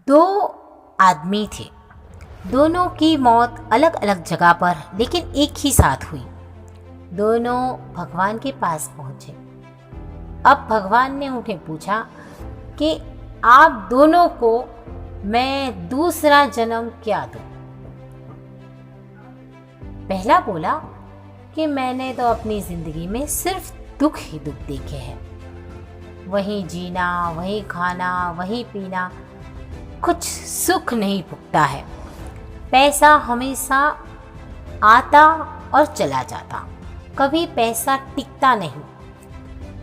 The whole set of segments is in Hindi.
दो आदमी थे। दोनों की मौत अलग अलग जगह पर लेकिन एक ही साथ हुई। दोनों भगवान के पास पहुंचे। अब भगवान ने उन्हें पूछा कि आप दोनों को मैं दूसरा जन्म क्या दूं? पहला बोला कि मैंने तो अपनी जिंदगी में सिर्फ दुख ही दुख देखे हैं। वहीं जीना, वहीं खाना, वहीं पीना, कुछ सुख नहीं भुगता है। पैसा हमेशा आता और चला जाता, कभी पैसा टिकता नहीं।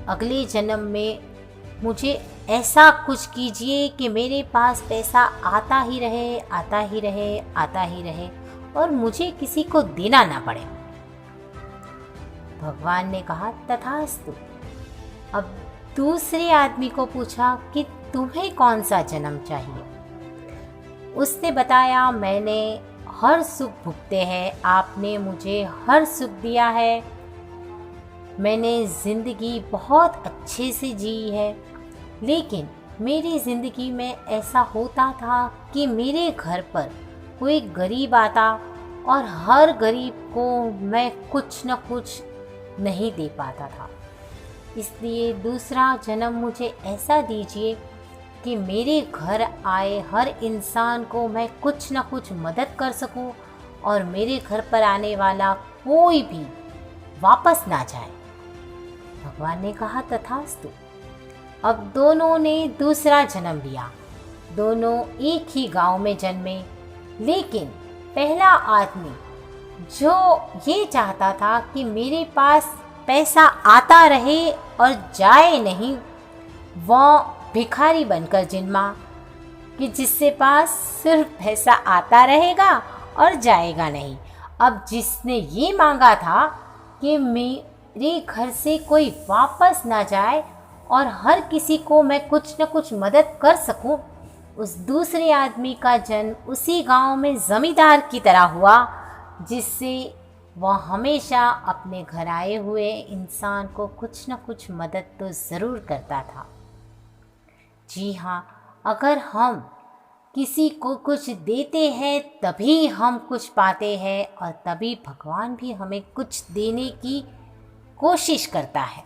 अगले जन्म में मुझे ऐसा कुछ कीजिए कि मेरे पास पैसा आता ही रहे, आता ही रहे, आता ही रहे और मुझे किसी को देना ना पड़े। भगवान ने कहा तथास्तु। अब दूसरे आदमी को पूछा कि तुम्हें कौन सा जन्म चाहिए? उसने बताया मैंने हर सुख भुगते हैं, आपने मुझे हर सुख दिया है, मैंने ज़िंदगी बहुत अच्छे से जी है। लेकिन मेरी ज़िंदगी में ऐसा होता था कि मेरे घर पर कोई गरीब आता और हर गरीब को मैं कुछ न कुछ नहीं दे पाता था। इसलिए दूसरा जन्म मुझे ऐसा दीजिए कि मेरे घर आए हर इंसान को मैं कुछ न कुछ मदद कर सकूं और मेरे घर पर आने वाला कोई भी वापस ना जाए। भगवान ने कहा तथास्तु। अब दोनों ने दूसरा जन्म लिया। दोनों एक ही गांव में जन्मे, लेकिन पहला आदमी जो ये चाहता था कि मेरे पास पैसा आता रहे और जाए नहीं, वह भिखारी बनकर जन्मा कि जिससे पास सिर्फ पैसा आता रहेगा और जाएगा नहीं। अब जिसने ये मांगा था कि मेरे घर से कोई वापस ना जाए और हर किसी को मैं कुछ न कुछ मदद कर सकूं, उस दूसरे आदमी का जन्म उसी गांव में ज़मींदार की तरह हुआ, जिससे वह हमेशा अपने घर आए हुए इंसान को कुछ न कुछ मदद तो ज़रूर करता था। जी हाँ, अगर हम किसी को कुछ देते हैं तभी हम कुछ पाते हैं और तभी भगवान भी हमें कुछ देने की कोशिश करता है।